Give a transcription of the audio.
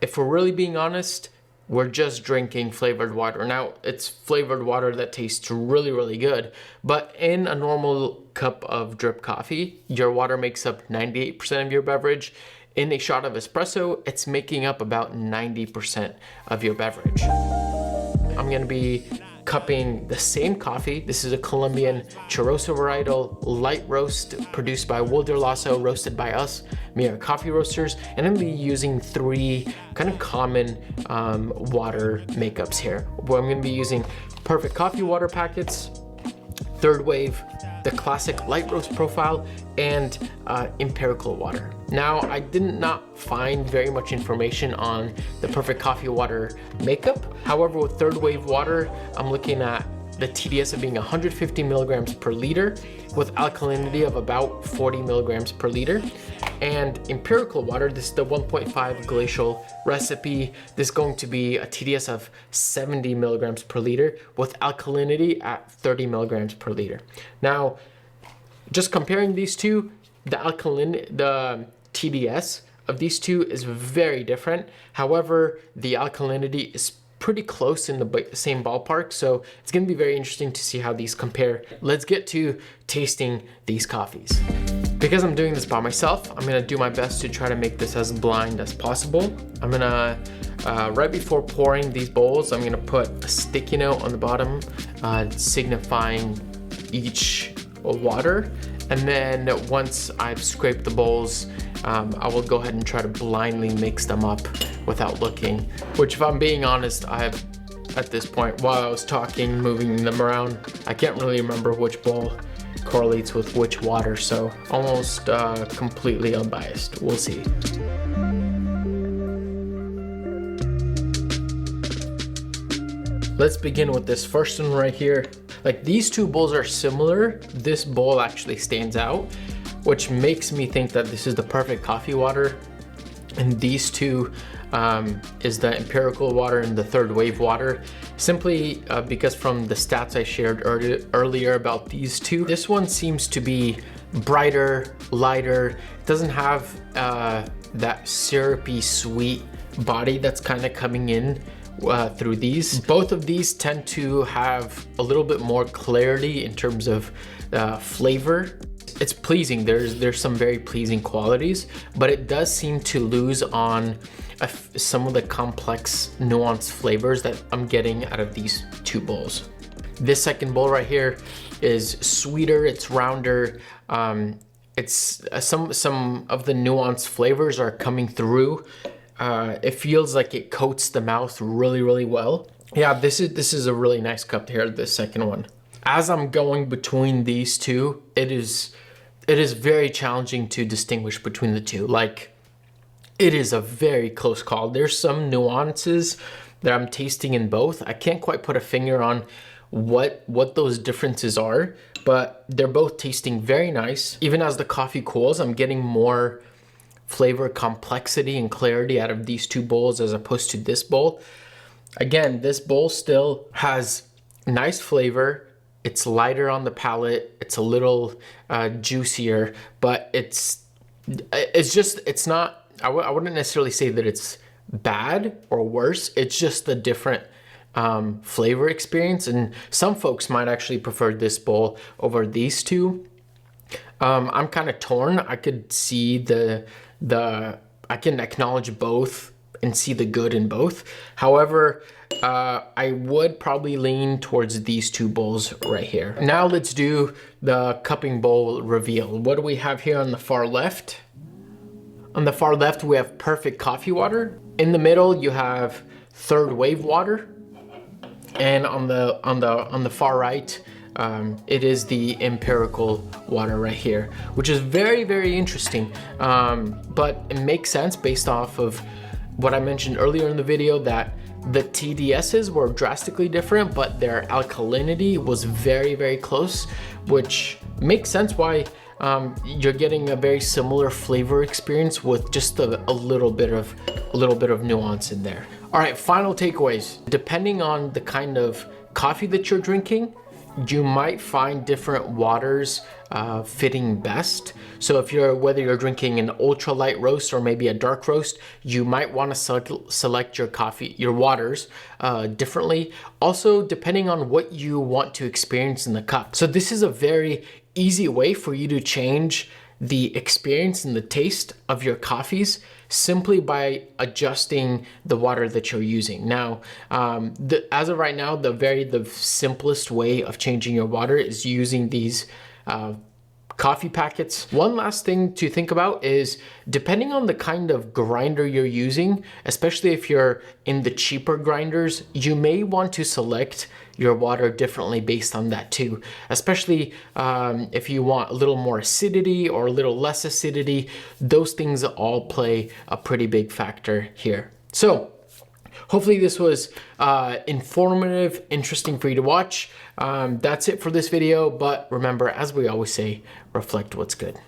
if we're really being honest, we're just drinking flavored water. Now, it's flavored water that tastes really, really good, but in a normal cup of drip coffee, your water makes up 98% of your beverage. In a shot of espresso, it's making up about 90% of your beverage. I'm gonna be cupping the same coffee. This is a Colombian Choroso varietal light roast produced by Wilder Lasso, roasted by us, Mira Coffee Roasters. And I'm gonna be using 3 kind of common water makeups here. Where I'm gonna be using Perfect Coffee water packets, Third Wave, the classic light roast profile, and Empirical Water. Now, I did not find very much information on the Perfect Coffee water makeup. However, with Third Wave water, I'm looking at the TDS of being 150 milligrams per liter with alkalinity of about 40 milligrams per liter. And Empirical Water, this is the 1.5 glacial recipe. This is going to be a TDS of 70 milligrams per liter with alkalinity at 30 milligrams per liter. Now, just comparing these two, the TDS of these two is very different. However, the alkalinity is pretty close in the same ballpark, so it's gonna be very interesting to see how these compare. Let's get to tasting these coffees. Because I'm doing this by myself, I'm gonna do my best to try to make this as blind as possible. I'm gonna, right before pouring these bowls, I'm gonna put a sticky note on the bottom signifying each water. And then once I've scraped the bowls, I will go ahead and try to blindly mix them up without looking, which, if I'm being honest, at this point, while I was talking, moving them around, I can't really remember which bowl correlates with which water, so almost completely unbiased. We'll see. Let's begin with this first one right here. Like, these two bowls are similar. This bowl actually stands out, which makes me think that this is the Perfect Coffee water. And these two is the Empirical Water and the Third Wave water. Simply because from the stats I shared earlier about these two, this one seems to be brighter, lighter. It doesn't have that syrupy sweet body that's kind of coming in through these. Both of these tend to have a little bit more clarity in terms of flavor. It's pleasing. There's some very pleasing qualities, but it does seem to lose on some of the complex, nuanced flavors that I'm getting out of these two bowls. This second bowl right here is sweeter. It's rounder. It's some of the nuanced flavors are coming through. It feels like it coats the mouth really, really well. Yeah, this is a really nice cup here, this second one. As I'm going between these two, it is very challenging to distinguish between the two. Like, it is a very close call. There's some nuances that I'm tasting in both. I can't quite put a finger on what those differences are, but they're both tasting very nice. Even as the coffee cools, I'm getting more flavor complexity and clarity out of these two bowls as opposed to this bowl. Again, this bowl still has nice flavor. It's lighter on the palate. It's a little juicier, but it's not, I wouldn't necessarily say that it's bad or worse. It's just a different flavor experience. And some folks might actually prefer this bowl over these two. I'm kind of torn. I could see I can acknowledge both and see the good in both. However, I would probably lean towards these two bowls right here. Now let's do the cupping bowl reveal. What do we have here on the far left? On the far left, we have Perfect Coffee water. In the middle, you have Third Wave water. And on the far right, it is the Empirical water right here, which is very, very interesting. But it makes sense based off of what I mentioned earlier in the video, that the TDSs were drastically different, but their alkalinity was very, very close, which makes sense why you're getting a very similar flavor experience with just a little bit of nuance in there. All right, final takeaways. Depending on the kind of coffee that you're drinking, you might find different waters fitting best. So if whether you're drinking an ultralight roast or maybe a dark roast, you might want to select your waters differently. Also, depending on what you want to experience in the cup. So this is a very easy way for you to change the experience and the taste of your coffees simply by adjusting the water that you're using. Now, as of right now, the simplest way of changing your water is using these coffee packets. One last thing to think about is depending on the kind of grinder you're using, especially if you're in the cheaper grinders, you may want to select your water differently based on that too. Especially if you want a little more acidity or a little less acidity, those things all play a pretty big factor here. So hopefully this was informative, interesting for you to watch. That's it for this video, but remember, as we always say, reflect what's good.